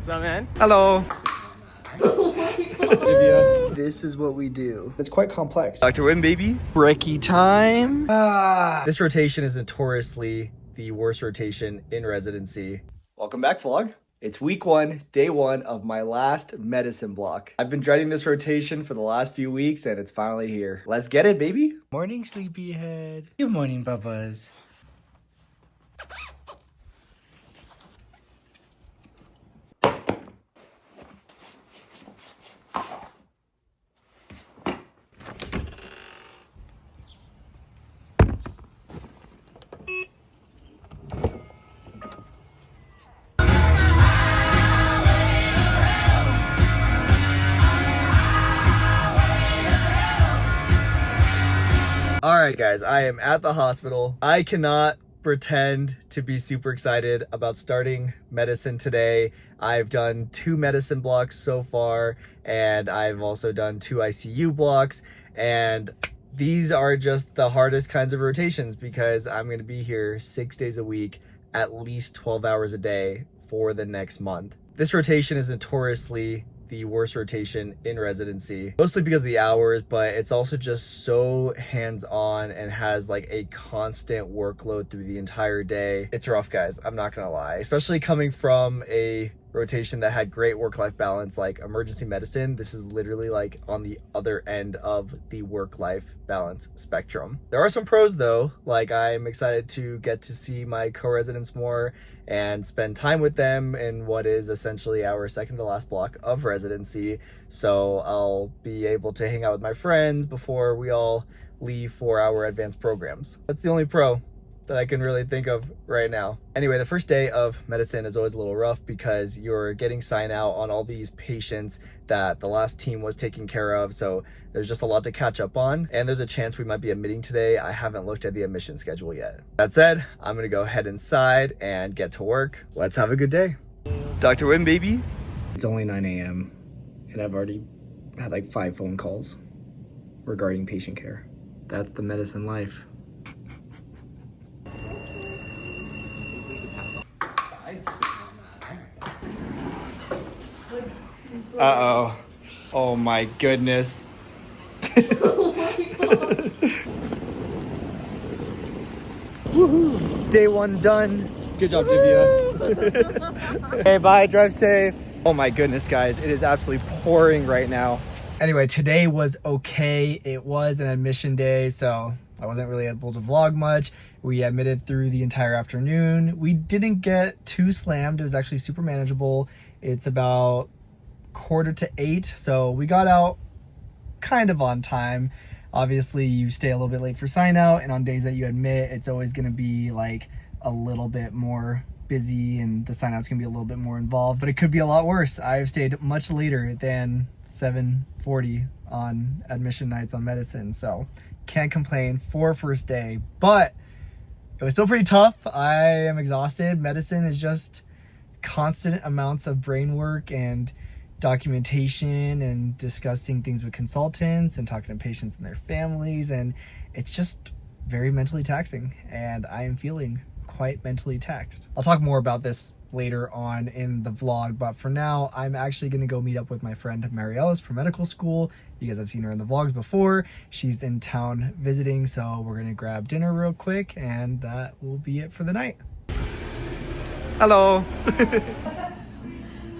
What's up, man? Hello. Oh my God. This is what we do. It's quite complex. Dr. Wim, baby. Brekkie time. This rotation is notoriously the worst rotation in residency. Welcome back, vlog. It's week 1, day 1 of my last medicine block. I've been dreading this rotation for the last few weeks and it's finally here. Let's get it, baby. Morning, sleepyhead. Good morning, papas. Alright guys, I am at the hospital. I cannot pretend to be super excited about starting medicine today. I've done 2 medicine blocks so far, and I've also done 2 ICU blocks, and these are just the hardest kinds of rotations because I'm going to be here 6 days a week, at least 12 hours a day for the next month. This rotation is notoriously the worst rotation in residency, mostly because of the hours, but it's also just so hands-on and has like a constant workload through the entire day. It's rough, guys, I'm not gonna lie, especially coming from a rotation that had great work-life balance like emergency medicine. This is literally like on the other end of the work-life balance spectrum. There are some pros though, like I'm excited to get to see my co-residents more and spend time with them in what is essentially our second to last block of residency. So I'll be able to hang out with my friends before we all leave for our advanced programs. That's the only pro that I can really think of right now. Anyway, the first day of medicine is always a little rough because you're getting sign out on all these patients that the last team was taking care of. So there's just a lot to catch up on. And there's a chance we might be admitting today. I haven't looked at the admission schedule yet. That said, I'm gonna go head inside and get to work. Let's have a good day. Dr. Wim, baby. It's only 9 a.m. and I've already had like 5 phone calls regarding patient care. That's the medicine life. Uh-oh. Oh my goodness. Oh my God. Woohoo! Day 1 done. Good job, Divya. Hey, bye, drive safe. Oh my goodness, guys, it is absolutely pouring right now. Anyway, today was okay. It was an admission day, so I wasn't really able to vlog much. We admitted through the entire afternoon. We didn't get too slammed. It was actually super manageable. It's about 7:45, so we got out kind of on time. Obviously, you stay a little bit late for sign out, and on days that you admit, it's always going to be like a little bit more busy and the sign out's gonna be a little bit more involved, but it could be a lot worse. I've stayed much later than 7:40 on admission nights on medicine, so can't complain for first day, but it was still pretty tough. I am exhausted. Medicine is just constant amounts of brain work and documentation and discussing things with consultants and talking to patients and their families, and it's just very mentally taxing, and I am feeling quite mentally taxed. I'll talk more about this later on in the vlog, but for now I'm actually going to go meet up with my friend Mariellis from medical school. You guys have seen her in the vlogs before. She's in town visiting, so we're going to grab dinner real quick, and that will be it for the night. Hello.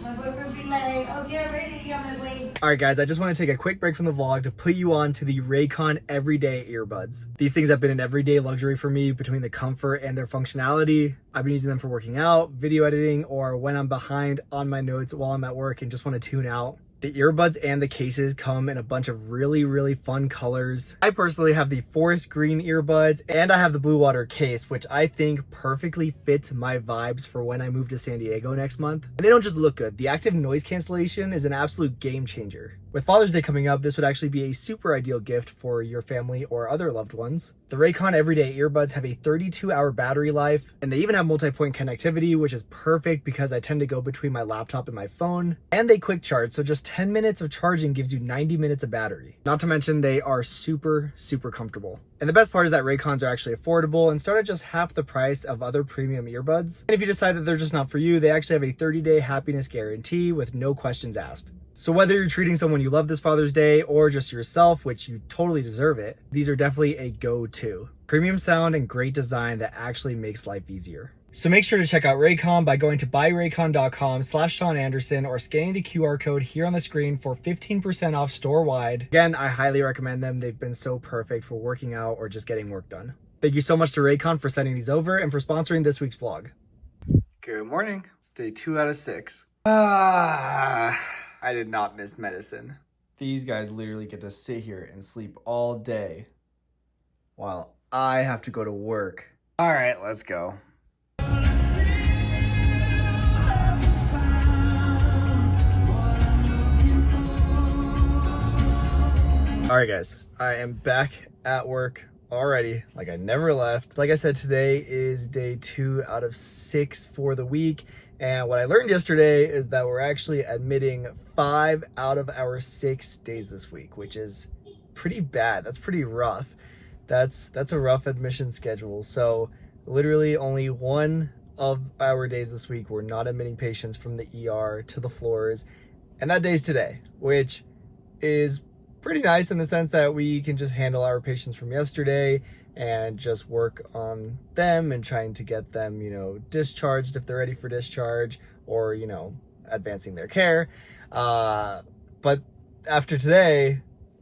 My boyfriend be like, oh, get ready, you're on my way. Alright guys, I just want to take a quick break from the vlog to put you on to the Raycon everyday earbuds. These things have been an everyday luxury for me between the comfort and their functionality. I've been using them for working out, video editing, or when I'm behind on my notes while I'm at work and just want to tune out. The earbuds and the cases come in a bunch of really fun colors. I personally have the forest green earbuds, and I have the blue water case, which I think perfectly fits my vibes for when I move to San Diego next month. And they don't just look good. The active noise cancellation is an absolute game changer. With Father's Day coming up, this would actually be a super ideal gift for your family or other loved ones. The Raycon everyday earbuds have a 32-hour battery life, and they even have multi-point connectivity, which is perfect because I tend to go between my laptop and my phone. And they quick charge, so just 10 minutes of charging gives you 90 minutes of battery. Not to mention they are super, super comfortable. And the best part is that Raycons are actually affordable and start at just half the price of other premium earbuds. And if you decide that they're just not for you, they actually have a 30-day happiness guarantee with no questions asked. So whether you're treating someone you love this Father's Day or just yourself, which you totally deserve it, these are definitely a go-to. Premium sound and great design that actually makes life easier. So make sure to check out Raycon by going to buyraycon.com/Sean Anderson or scanning the QR code here on the screen for 15% off store-wide. Again, I highly recommend them. They've been so perfect for working out or just getting work done. Thank you so much to Raycon for sending these over and for sponsoring this week's vlog. Good morning. It's day 2 out of 6. I did not miss medicine. These guys literally get to sit here and sleep all day while I have to go to work. All right, let's go. All right, guys, I am back at work already, like I never left. Like I said, today is day 2 out of 6 for the week. And what I learned yesterday is that we're actually admitting 5 out of our 6 days this week, which is pretty bad. That's pretty rough. That's a rough admission schedule. So literally only 1 of our days this week, we're not admitting patients from the ER to the floors. And that day's today, which is pretty nice in the sense that we can just handle our patients from yesterday and just work on them and trying to get them, discharged if they're ready for discharge or, advancing their care. But after today,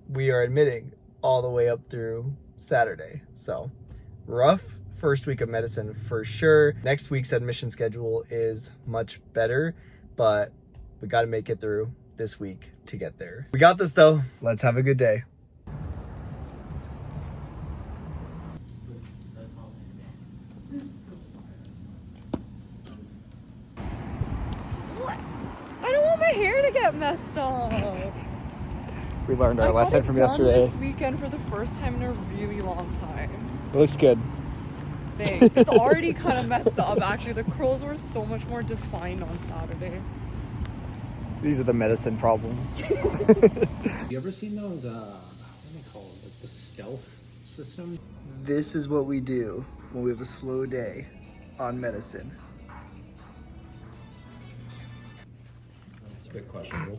we are admitting all the way up through Saturday. So rough first week of medicine for sure. Next week's admission schedule is much better, but we got to make it through this week to get there. We got this though. Let's have a good day. What? I don't want my hair to get messed up. We learned our lesson from done yesterday. This weekend for the first time in a really long time. It looks good. Thanks. It's already kind of messed up actually. The curls were so much more defined on Saturday. These are the medicine problems. You ever seen those, what do they call it, like the stealth system? This is what we do when we have a slow day on medicine. It's a bit questionable.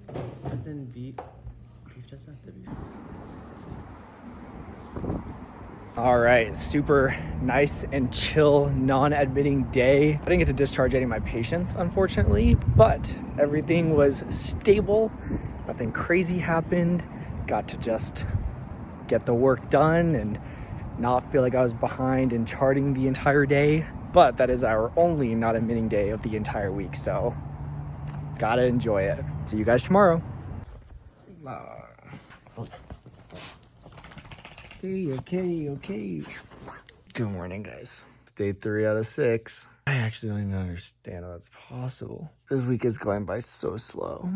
But then beef doesn't have to be. All right, super nice and chill, non-admitting day. I didn't get to discharge any of my patients, unfortunately, but everything was stable. Nothing crazy happened. Got to just get the work done and not feel like I was behind in charting the entire day. But that is our only not admitting day of the entire week, so gotta enjoy it. See you guys tomorrow. Okay. Good morning, guys. It's day 3 out of 6. I actually don't even understand how that's possible. This week is going by so slow.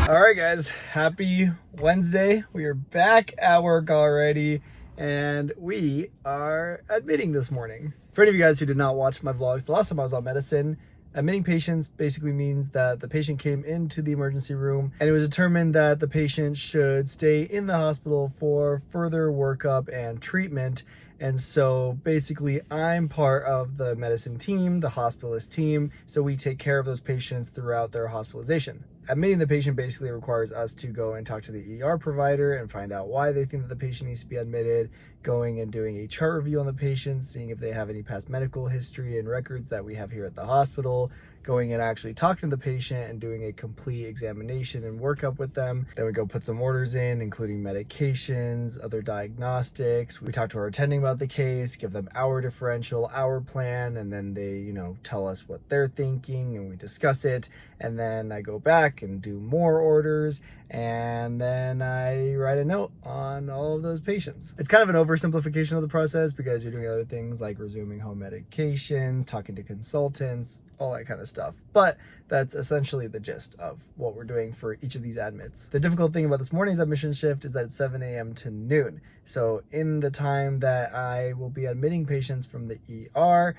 All right, guys, happy Wednesday. We are back at work already, and we are admitting this morning. For any of you guys who did not watch my vlogs, the last time I was on medicine, admitting patients basically means that the patient came into the emergency room and it was determined that the patient should stay in the hospital for further workup and treatment. And so basically I'm part of the medicine team, the hospitalist team, so we take care of those patients throughout their hospitalization. Admitting the patient basically requires us to go and talk to the ER provider and find out why they think that the patient needs to be admitted, going and doing a chart review on the patients, seeing if they have any past medical history and records that we have here at the hospital, going and actually talking to the patient and doing a complete examination and workup with them. Then we go put some orders in, including medications, other diagnostics. We talk to our attending about the case, give them our differential, our plan, and then they, tell us what they're thinking and we discuss it. And then I go back and do more orders, and then I write a note on all of those patients. It's kind of an oversimplification of the process because you're doing other things like resuming home medications, talking to consultants, all that kind of stuff. But that's essentially the gist of what we're doing for each of these admits. The difficult thing about this morning's admission shift is that it's 7 a.m. to noon. So in the time that I will be admitting patients from the ER,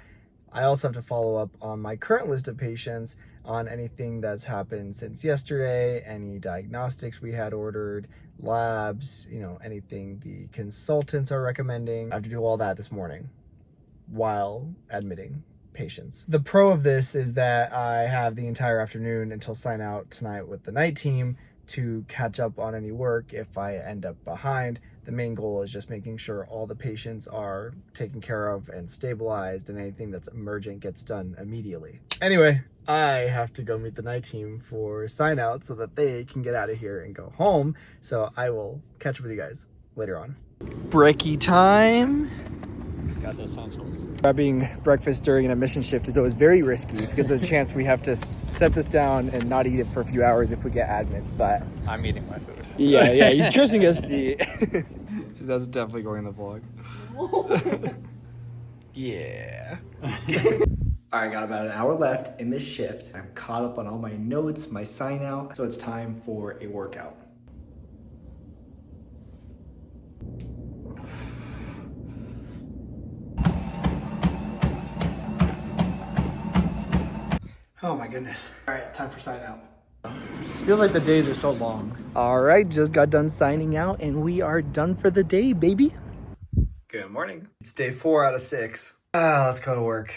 I also have to follow up on my current list of patients on anything that's happened since yesterday, any diagnostics we had ordered, labs, anything the consultants are recommending. I have to do all that this morning while admitting patients. The pro of this is that I have the entire afternoon until sign out tonight with the night team to catch up on any work if I end up behind. The main goal is just making sure all the patients are taken care of and stabilized, and anything that's emergent gets done immediately. Anyway, I have to go meet the night team for sign out so that they can get out of here and go home. So I will catch up with you guys later on. Brekkie time. Got the essentials. Grabbing breakfast during an admission shift is always very risky because of the chance we have to set this down and not eat it for a few hours if we get admits, but I'm eating my food. yeah, he's trusting us to eat. That's definitely going in the vlog. Yeah. All right, got about an hour left in this shift. I'm caught up on all my notes, my sign out, so it's time for a workout. Oh my goodness. All right, it's time for sign out. Just feels like the days are so long. All right, just got done signing out and we are done for the day, baby. Good morning. It's day 4 out of 6. Let's go to work.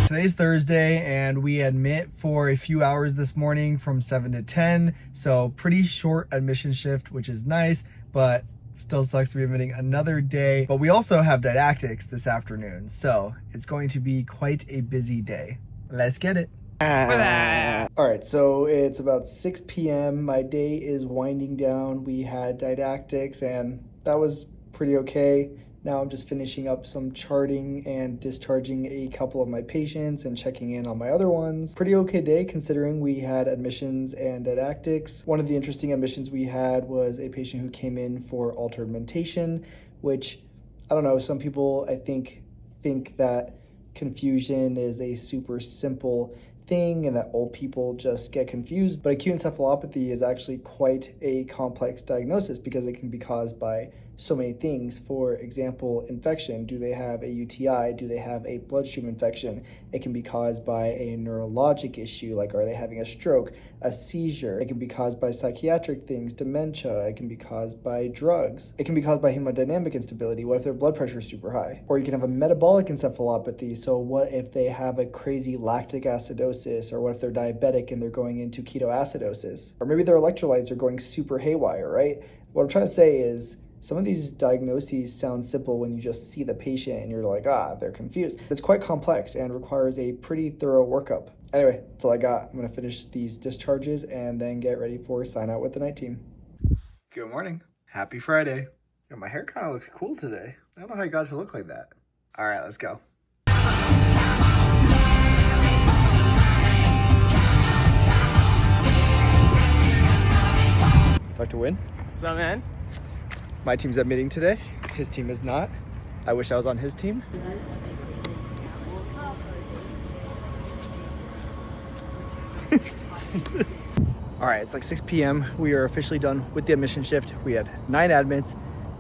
Today's Thursday and we admit for a few hours this morning from 7 to 10. So pretty short admission shift, which is nice, but still sucks to be admitting another day. But we also have didactics this afternoon, so it's going to be quite a busy day. Let's get it. All right, so it's about 6 p.m. My day is winding down. We had didactics and that was pretty okay. Now I'm just finishing up some charting and discharging a couple of my patients and checking in on my other ones. Pretty okay day considering we had admissions and didactics. One of the interesting admissions we had was a patient who came in for altered mentation, which, I don't know, some people I think that confusion is a super simple thing and that old people just get confused. But acute encephalopathy is actually quite a complex diagnosis because it can be caused by so many things. For example, infection. Do they have a UTI? Do they have a bloodstream infection? It can be caused by a neurologic issue, like are they having a stroke, a seizure? It can be caused by psychiatric things, dementia. It can be caused by drugs. It can be caused by hemodynamic instability. What if their blood pressure is super high? Or you can have a metabolic encephalopathy. So what if they have a crazy lactic acidosis? Or what if they're diabetic and they're going into ketoacidosis? Or maybe their electrolytes are going super haywire, right? What I'm trying to say is, some of these diagnoses sound simple when you just see the patient and you're like, they're confused. It's quite complex and requires a pretty thorough workup. Anyway, that's all I got. I'm gonna finish these discharges and then get ready for sign out with the night team. Good morning. Happy Friday. And my hair kind of looks cool today. I don't know how I got it to look like that. All right, let's go. Dr. Wynn. What's up, man? My team's admitting today. His team is not. I wish I was on his team. All right, it's like 6 p.m. We are officially done with the admission shift. We had 9 admits.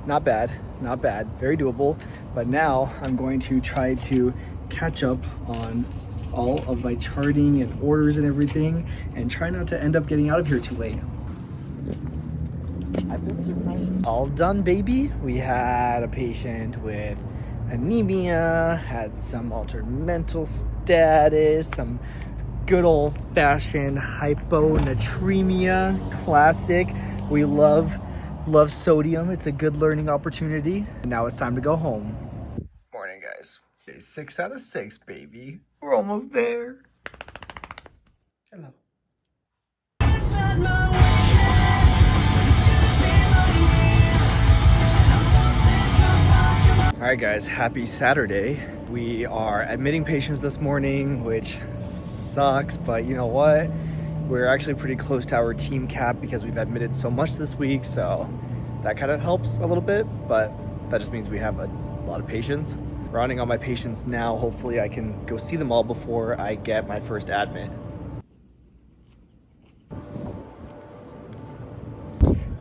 Not bad, very doable. But now I'm going to try to catch up on all of my charting and orders and everything and try not to end up getting out of here too late. I've been surprised. All done, baby. We had a patient with anemia, had some altered mental status, some good old-fashioned hyponatremia classic. We love sodium. It's a good learning opportunity. And now it's time to go home. Morning, guys. Day 6 out of 6, baby. We're almost there. Hello. All right, guys, happy Saturday. We are admitting patients this morning, which sucks, but you know what? We're actually pretty close to our team cap because we've admitted so much this week, so that kind of helps a little bit, but that just means we have a lot of patients. Rounding on my patients now, hopefully I can go see them all before I get my first admit.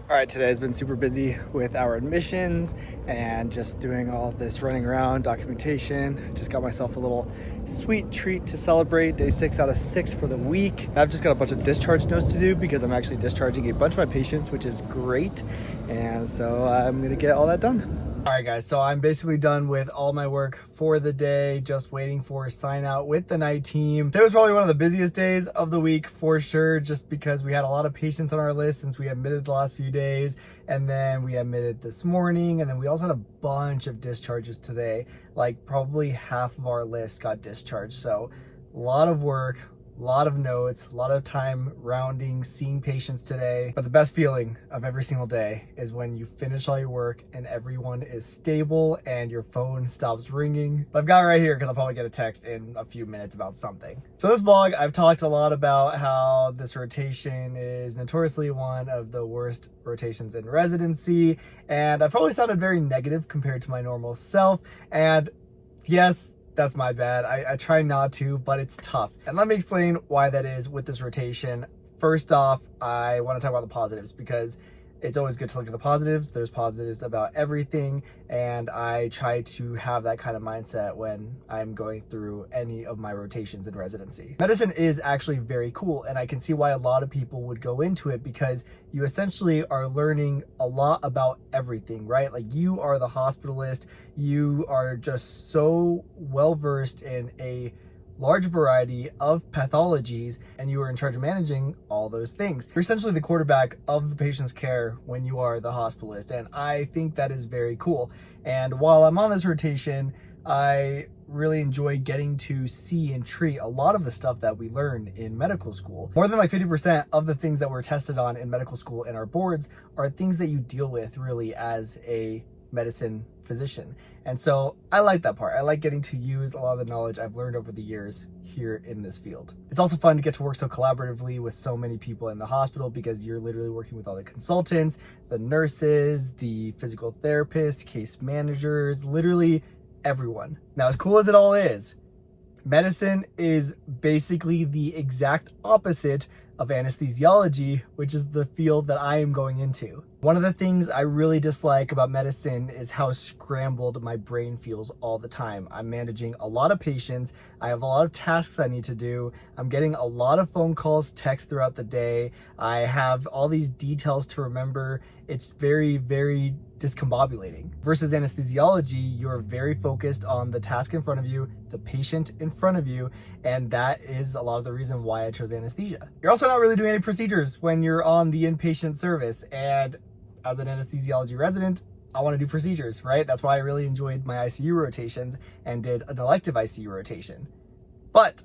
All right, today has been super busy with our admissions and just doing all this running around, documentation. I just got myself a little sweet treat to celebrate day 6 out of 6 for the week. I've just got a bunch of discharge notes to do because I'm actually discharging a bunch of my patients, which is great. And so I'm gonna get all that done. All right, guys, so I'm basically done with all my work for the day, just waiting for sign out with the night team. Today was probably one of the busiest days of the week for sure, just because we had a lot of patients on our list since we admitted the last few days, and then we admitted this morning, and then we also had a bunch of discharges today. Like probably half of our list got discharged, so a lot of work, a lot of notes, a lot of time rounding, seeing patients today. But the best feeling of every single day is when you finish all your work and everyone is stable and your phone stops ringing. But I've got it right here because I'll probably get a text in a few minutes about something. So this vlog, I've talked a lot about how this rotation is notoriously one of the worst rotations in residency. And I've probably sounded very negative compared to my normal self. And yes, that's my bad. I try not to, but it's tough. And let me explain why that is with this rotation. First off, I want to talk about the positives because it's always good to look at the positives. There's positives about everything, and I try to have that kind of mindset when I'm going through any of my rotations in residency. Medicine is actually very cool, and I can see why a lot of people would go into it because you essentially are learning a lot about everything, right? Like you are the hospitalist, you are just so well versed in a large variety of pathologies, and you are in charge of managing all those things. You're essentially the quarterback of the patient's care when you are the hospitalist, and I think that is very cool. And while I'm on this rotation, I really enjoy getting to see and treat a lot of the stuff that we learn in medical school. More than like 50% of the things that we're tested on in medical school and our boards are things that you deal with really as a medicine physician. And so I like that part. I like getting to use a lot of the knowledge I've learned over the years here in this field. It's also fun to get to work so collaboratively with so many people in the hospital because you're literally working with all the consultants, the nurses, the physical therapists, case managers, literally everyone. Now, as cool as it all is, medicine is basically the exact opposite of anesthesiology, which is the field that I am going into. One of the things I really dislike about medicine is how scrambled my brain feels all the time. I'm managing a lot of patients. I have a lot of tasks I need to do. I'm getting a lot of phone calls, texts throughout the day. I have all these details to remember. It's very, very discombobulating. Versus anesthesiology, you're very focused on the task in front of you, the patient in front of you, and that is a lot of the reason why I chose anesthesia. You're also not really doing any procedures when you're on the inpatient service, and as an anesthesiology resident, I want to do procedures, right? That's why I really enjoyed my ICU rotations and did an elective ICU rotation. But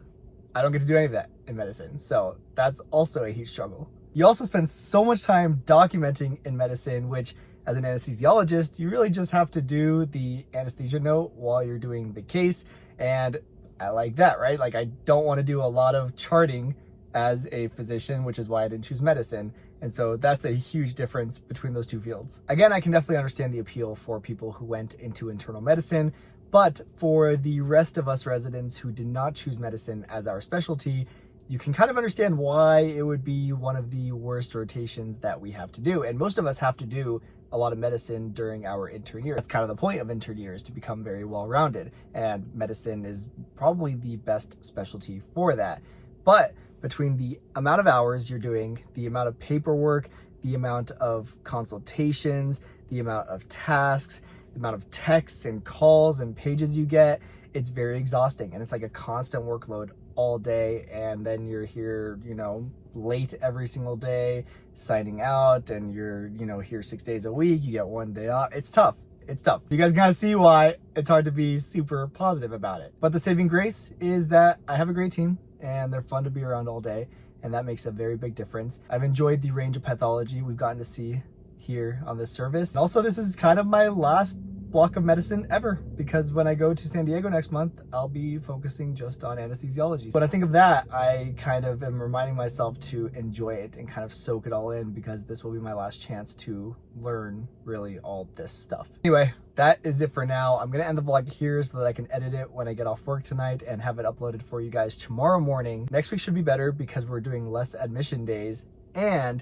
I don't get to do any of that in medicine, so that's also a huge struggle. You also spend so much time documenting in medicine, which as an anesthesiologist, you really just have to do the anesthesia note while you're doing the case. And I like that, right? Like I don't want to do a lot of charting as a physician, which is why I didn't choose medicine. And so that's a huge difference between those two fields. Again, I can definitely understand the appeal for people who went into internal medicine, but for the rest of us residents who did not choose medicine as our specialty, you can kind of understand why it would be one of the worst rotations that we have to do. And most of us have to do a lot of medicine during our intern year. That's kind of the point of intern year, is to become very well-rounded. And medicine is probably the best specialty for that. But between the amount of hours you're doing, the amount of paperwork, the amount of consultations, the amount of tasks, the amount of texts and calls and pages you get, it's very exhausting. And it's like a constant workload all day, and then you're here, you know, late every single day, signing out, and you're, you know, here 6 days a week, you get 1 day off. It's tough. It's tough. You guys gotta see why it's hard to be super positive about it. But the saving grace is that I have a great team and they're fun to be around all day, and that makes a very big difference. I've enjoyed the range of pathology we've gotten to see here on this service. And also, this is kind of my last block of medicine ever, because when I go to San Diego next month, I'll be focusing just on anesthesiology. When I think of that, I kind of am reminding myself to enjoy it and kind of soak it all in, because this will be my last chance to learn really all this stuff. Anyway, that is it for now. I'm gonna end the vlog here so that I can edit it when I get off work tonight and have it uploaded for you guys tomorrow morning. Next week should be better because we're doing less admission days, and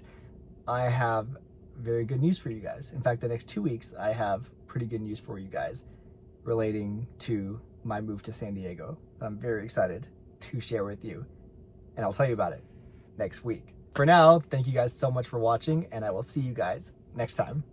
I have very good news for you guys. In fact, the next 2 weeks, I have pretty good news for you guys relating to my move to San Diego that I'm very excited to share with you, and I'll tell you about it next week. For now, thank you guys so much for watching, and I will see you guys next time.